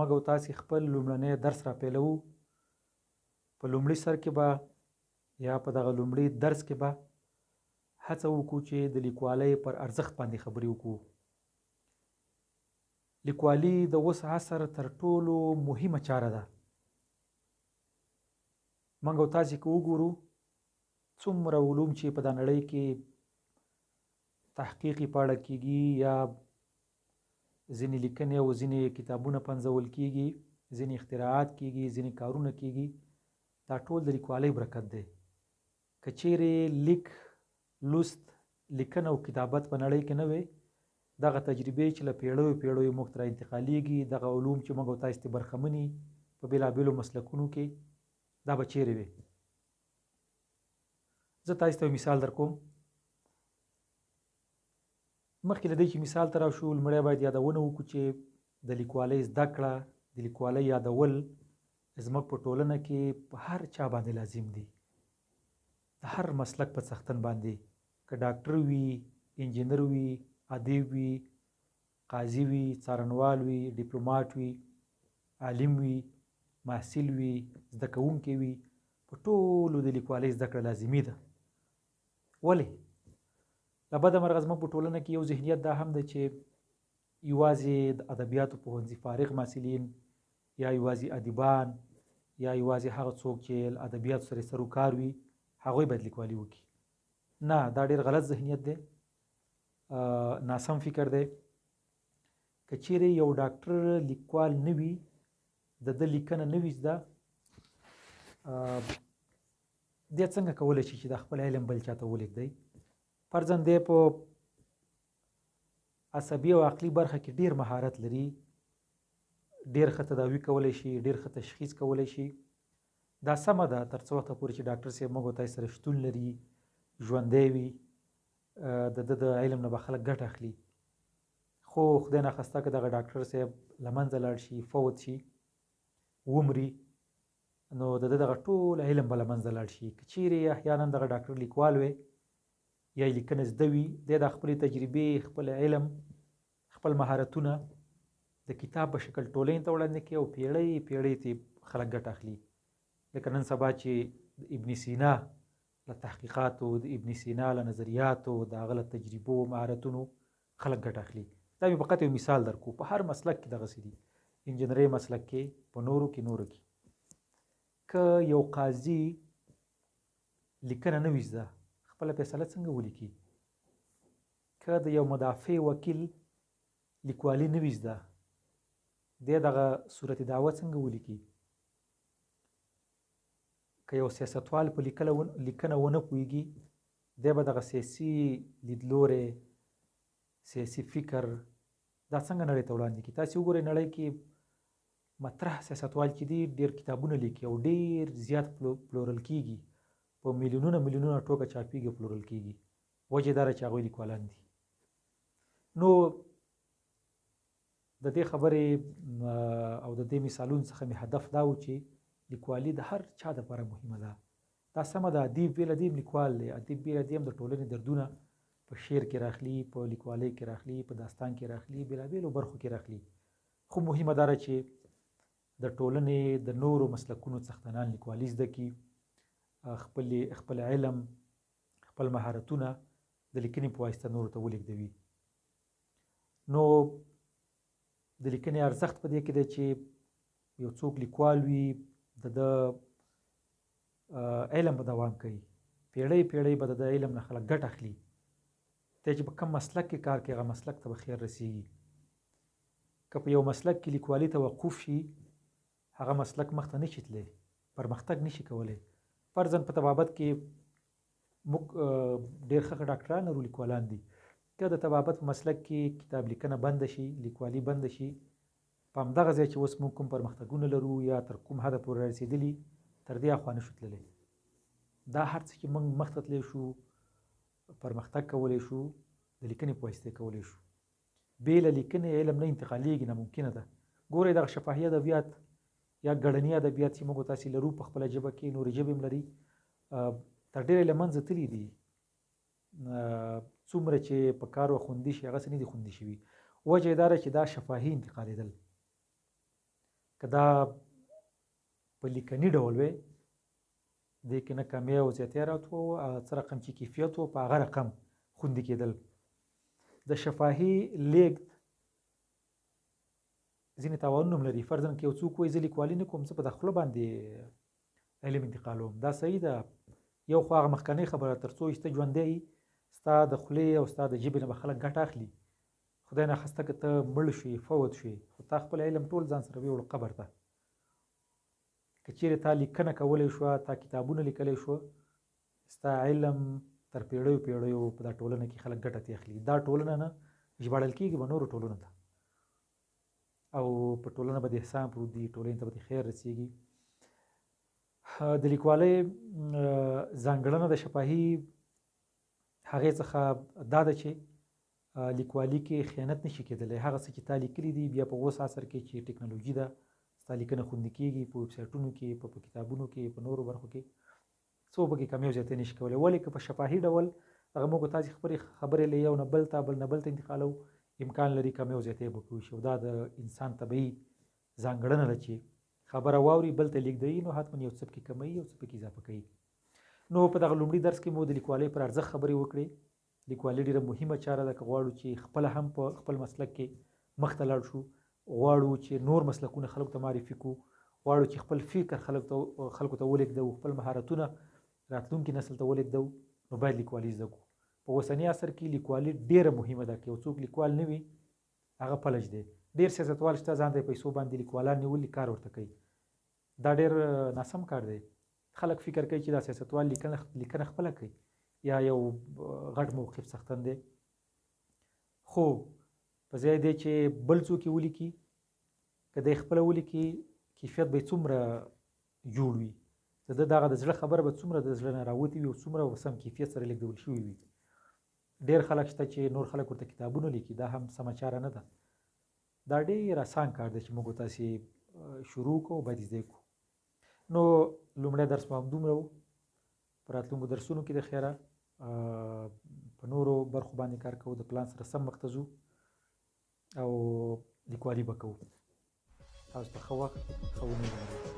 موږ او تاسې خپل لومړنی درس راپیلوو. په لومړي سر کې به یا په دغه لومړي درس کې به هڅه وکړو چې د لیکوالۍ پر ارزښت باندې خبرې وکړو. لیکوالي د اوس عصر تر ټولو مهمه چاره ده. موږ او تاسې که وګورو څومره علوم چې په دا نړۍ کې تحقیقي په اړه کېږي یا ځینې لیکنې او ځینې کتابونه پنځول کېږي، ځینې اختراعات کېږي، ځینې کارونه کېږي، دا ټول د لیکوالۍ برکت دی. که چیرې لیک، لوست، لیکنه او کتابت په نړۍ کې نه وي، دغه تجربې چې له پیړیو پیړیو موږ ته را انتقالېږي، دغه علوم چې موږ او تاسې ته برخمن یي په بېلابېلو مسلکونو کې، دا به چیرې وي. زه تاسې ته یو مثال در کوم. مخکې له دې چې مثال ته راشو، لومړی باید یادونه وکړو چې د لیکوالۍ زده کړه، د لیکوالۍ یادول زموږ په ټولنه کې په هر چا باندې لازم دي. د هر مسلک په څښتن باندې، که ډاکټر وي، انجینر وي، ادیب وي، قاضي وي، څارنوال وي، ډیپلوماټ وي، عالم وي، محصل وي، زده کوونکی وي، په ټولو د لیکوالۍ زده کړه لازمي ده. ولې؟ له بده مرغه زموږ په ټولنه کې یو ذهنیت دا هم ده چې یوازې د ادبیاتو پوهنځي فارغ محصلین یا یوازې ادیبان یا یوازې هغه څوک چې له ادبیاتو سره سر و کار وي هغوی باید لیکوالي وکړي. نه، دا ډېر غلط ذهنیت دی، ناسم فکر دی. که چیرې یو ډاکټر لیکوال نه وي، د ده لیکنه نه وي زده، دی څنګه کولی شي چې دا خپل علم بل چاته ولیږدوي؟ فرضاً دی په عصبي او عقلي برخه کې ډېر مهارت لري، ډېر ښه تداوي کولی شي، ډېر ښه تشخیص کولی شي. دا سمه ده تر څو وخته پورې چې ډاکټر صاحب موږ او تاسې سره شتون لري، ژوندی وي، د ده د علم نه به خلک ګټه اخلي. خو خدای ناخواسته که دغه ډاکټر صاحب له منځه لاړ شي، فوت شي، ومري، نو د ده دغه ټول علم به له منځه لاړ شي. که چیرې احیانا دغه ډاکټر لیکوال وی یا یې لیکنه زده وي، دی د خپلې تجربې، خپل علم، خپل مهارتونه د کتاب په شکل ټولنې ته وړاندې کوي او پیړۍ پیړۍ ترې خلک ګټه اخلي. لکه نن سبا چې د ابن سینا له تحقیقاتو، د ابن سینا له نظریاتو، د هغه له تجربو، مهارتونو خلک ګټه اخلي. دا مې فقط یو مثال در کو. په هر مسلک کې دغسې دي، انجینرۍ مسلک کې، په نورو کې. که یو قاضي لیکنه نه وي زده، خپله فیصله څنګه ولیکي؟ که د یو مدافع وکیل لیکوالي نه وي زده، دی دغه صورت دعوه څنګه ولیکي؟ که یو سیاستوال په لیکنه ونه پوهېږي، دی به دغه سیاسي لیدلوری، سیاسي فکر دا څنګه نړۍ ته وړاندې کړي؟ تاسې وګورئ نړۍ کې مطرح سیاستوال چې دي ډېر کتابونه لیکي او ډېر زیات پلورل کېږي، په میلیونونه میلیونونه ټوکه چاپېږي او پلورل کېږي. وجه دا ده چې هغوی لیکوالان دي. نو د دې خبرې او د دې مثالونو څخه مې هدف دا و چې لیکوالي د هر چا دپاره مهمه ده. دا سمه ده، ادیب بېله دې هم لیکوال دی، ادیب بېله دې هم د ټولنې دردونه په شعر کې راخلي، په لیکوالۍ کې راخلي، په داستان کې راخلي، بېلابېلو برخو کې راخلي. خو مهمه دا ده چې د ټولنې د نورو مسلکونو څښتنان لیکوالي زده کړي، خپل علم، خپل مهارتونه د لیکنې په واسطه نورو ته ولیږدوي. نو د لیکنې ارزښت په دې کې دی چې یو څوک لیکوال وي، د ده علم به دوام کوي، پیړۍ پیړۍ به د ده علم نه خلک ګټه اخلي. دی چې په کوم مسلک کې کار کوي، هغه مسلک ته به خیر رسېږي. که په یو مسلک کې لیکوالي توقف شي، هغه مسلک مخته نشي تللی، پرمختګ نشي کولی. فرضاً په طبابت کې موږ ډېر ښه ډاکټران لرو، لیکوالان دي. که د طبابت په مسلک کې کتاب لیکنه بنده شي، لیکوالي بنده شي، په همدغه ځای چې اوس موږ کوم پرمختګونه لرو یا تر کوم حده پورې رسېدلي، تر دې اخوا نشو تللی. دا هر څه چې موږ مخته تللی شو، پرمختګ کولی شو، د لیکنې په واسطه کولی شو. بې له لیکنې علم نه انتقالېږي، ناممکنه ده. ګورئ دغه شفاهي ادبیات یا ګړني ادبیات چې موږ تاسې لرو په خپله ژبه کې، نورې ژبې هم لري، تر ډېره له منځه تللي دي. څومره چې په کار و خوندي شي، هغسې نه دي خوندي شوي. وجه یې دا ده چې دا شفاهي انتقالېدل. که دا په لیکني ډول وی دې کې نه کمی او زیاتیات وو، څه رقم چې کیفیت وو په هغه رقم خوندي کېدل. د شفاهي لیږد ځینې تاوانونه هم لري. فرضاً که یو څوک وایي زه لیکوالي نه کوم، زه په د خوله باندې علم انتقالوم، دا صحیح ده. یو خو هغه مخکنۍ خبره تر څو چې ته ژوندی یې ستا د خولې او ستا د ژبې نه به خلک ګټه اخلي. خدای ناخواسته که ته مړ شوې فوت شوې خو تا خپل علم ټول ځان سره ویوړ قبر ته. که چیرې تا لیکنه کولی شوه، تا کتابونه لیکلی شوه، ستا علم تر پیړیو پیړیو په دا ټولنه کې خلک ګټه ترې اخلي. دا ټولنه نه ژباړل کېږي به نورو ټولنو ته، او په ټولنه به د احسان پروت دي، ټولنې ته به د خیر رسېږي. د لیکوالۍ ځانګړنه د شفاهي هغې څخه دا ده چې لیکوالي کې خیانت نشي کېدلی. هغه څه چې تا لیکلي دي بیا په اوس عصر کې چې ټکنالوژي ده، ستا لیکنه خوندي کېږي په ویب سایټونو کې، په کتابونو کې، په نورو برخو کې، څوک پکې کمی او زیاتی نشي کولی. ولې که په شفاهي ډول هغه موږ تاسې خبرې له یو نه بل ته، بل نه بل ته انتقالو، امکان لري کمی او زیاتی به وشي، او دا د انسان طبیعي ځانګړنه ده چې خبره واوري بل ته لیږدوي، نو حتما یو څه پکې کموي، یو څه پکې اضافه کوي. نو په دغه لومړي درس کې مو د لیکوالۍ پر ارزښت خبرې وکړې. لیکوالي ډېره مهمه چاره ده که غواړو چې خپله هم په خپل مسلک کې مخته لاړ شو، غواړو چې نور مسلکونه خلکو ته معرفي کړو، غواړو چې خپل فکر خلکو ته ولېږدوو، خپل مهارتونه راتلونکي نسل ته ولېږدوو، نو باید لیکوالي زده کړو. په اوسني عصر کې لیکوالي ډېره مهمه ده. که یو څوک لیکوال نه وي هغه فلج دی. ډېر سیاستوال شته ځان ته پیسو باندې لیکوالان نیولي کار ورته کوي. دا ډېر ناسم کار دی. خلک فکر کوي چې دا سیاستوال لیکنه خپله کوي یا یو غټ موقف څښتن دی، خو په ځای دی چې بل څوک یې ولیکي، که دی خپله ولیکي کیفیت به یې څومره جوړ وي، د ده دغه د زړه خبره به څومره د زړه نه راوتې وي او څومره به سم کیفیت سره لیږدول شوي وي. ډېر خلک شته چې نور خلک ورته کتابونه لیکي، دا هم سمه چاره نه ده. دا ډېر اسان کار دی چې موږ تاسې شروع کړو، باید زده کړو. نو لومړی درس مو همدومره و. په راتلونکو درسونو کې د خیره په نورو برخو باندې کار کوو، د پلان سره سم مخته ځو او لیکوالي به کوو. تاسو ته ښه وخت، ښه امید لرم.